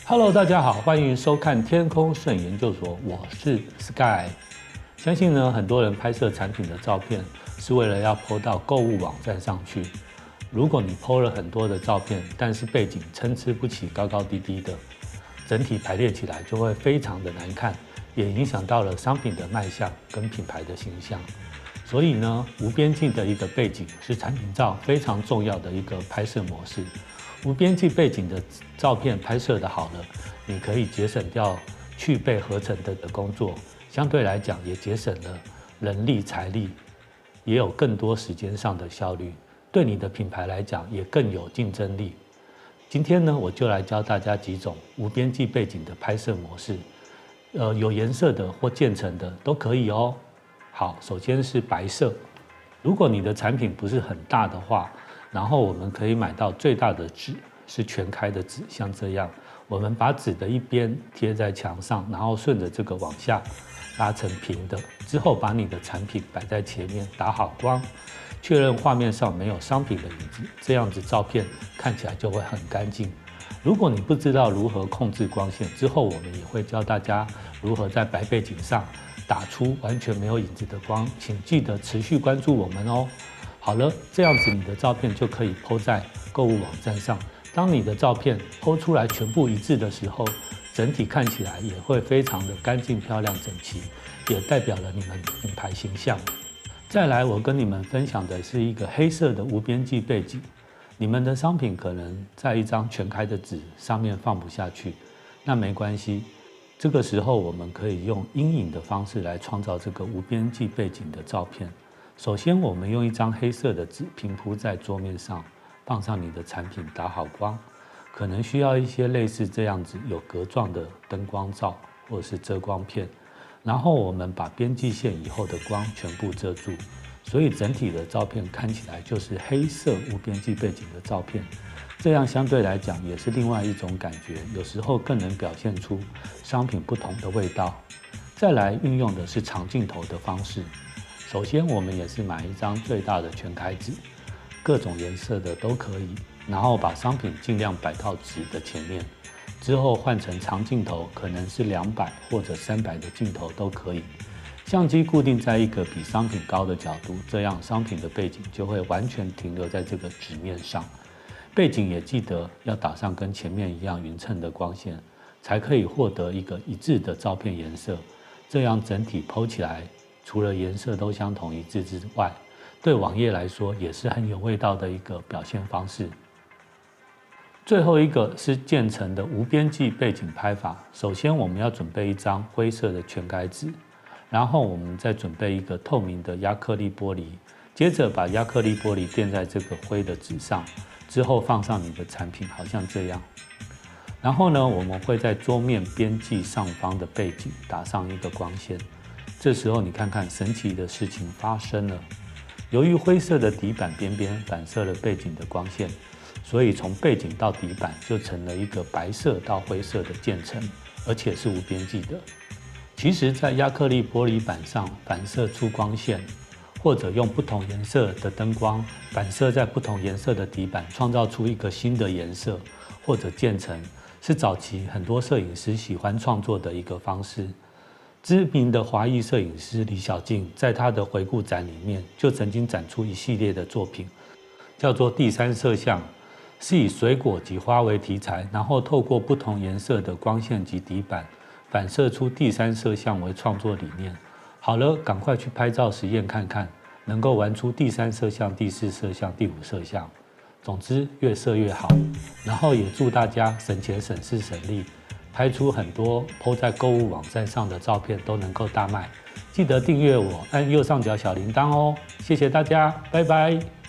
Hello，大家好，欢迎收看天空摄影研究所，我是 Sky。相信呢，很多人拍摄产品的照片是为了要 po 到购物网站上去。如果你 po 了很多的照片，但是背景参差不齐、高高低低的，整体排列起来就会非常的难看，也影响到了商品的卖相跟品牌的形象。所以呢，无边际的一个背景是产品照非常重要的一个拍摄模式。无边际背景的照片拍摄的好了，你可以节省掉去背合成的工作，相对来讲也节省了人力财力，也有更多时间上的效率，对你的品牌来讲也更有竞争力。今天呢，我就来教大家几种无边际背景的拍摄模式，有颜色的或渐层的都可以哦。好，首先是白色，如果你的产品不是很大的话，然后我们可以买到最大的纸，是全开的纸，像这样，我们把纸的一边贴在墙上，然后顺着这个往下拉成平的，之后把你的产品摆在前面，打好光，确认画面上没有商品的影子，这样子照片看起来就会很干净。如果你不知道如何控制光线，之后我们也会教大家如何在白背景上打出完全没有影子的光，请记得持续关注我们哦。好了，这样子你的照片就可以 po 在购物网站上。当你的照片 po 出来全部一致的时候，整体看起来也会非常的干净、漂亮、整齐，也代表了你们品牌形象。再来，我跟你们分享的是一个黑色的无边际背景。你们的商品可能在一张全开的纸上面放不下去，那没关系。这个时候我们可以用阴影的方式来创造这个无边际背景的照片。首先，我们用一张黑色的纸平铺在桌面上，放上你的产品，打好光，可能需要一些类似这样子有格状的灯光罩或者是遮光片，然后我们把边际线以后的光全部遮住，所以整体的照片看起来就是黑色无边际背景的照片。这样相对来讲也是另外一种感觉，有时候更能表现出商品不同的味道。再来运用的是长镜头的方式。首先，我们也是买一张最大的全开纸，各种颜色的都可以，然后把商品尽量摆到纸的前面，之后换成长镜头，可能是200或者300的镜头都可以。相机固定在一个比商品高的角度，这样商品的背景就会完全停留在这个纸面上。背景也记得要打上跟前面一样匀称的光线，才可以获得一个一致的照片颜色，这样整体 po 起来除了颜色都相同一致之外，对网页来说也是很有味道的一个表现方式。最后一个是渐层的无边际背景拍法。首先我们要准备一张灰色的全开纸，然后我们再准备一个透明的亚克力玻璃，接着把亚克力玻璃垫在这个灰的纸上，之后放上你的产品，好像这样。然后呢，我们会在桌面边际上方的背景打上一个光线。这时候你看看，神奇的事情发生了。由于灰色的底板边边反射了背景的光线，所以从背景到底板就成了一个白色到灰色的渐层，而且是无边际的。其实，在亚克力玻璃板上反射出光线，或者用不同颜色的灯光反射在不同颜色的底板，创造出一个新的颜色或者渐层，是早期很多摄影师喜欢创作的一个方式。知名的华裔摄影师李小静在他的回顾展里面就曾经展出一系列的作品，叫做第三色相，是以水果及花为题材，然后透过不同颜色的光线及底板反射出第三色相为创作理念。好了，赶快去拍照实验看看，能够玩出第三色相、第四色相、第5色相。总之越色越好，然后也祝大家省钱省事省力，拍出很多 po 在购物网站上的照片都能够大卖。记得订阅我，按右上角小铃铛哦。谢谢大家，拜拜。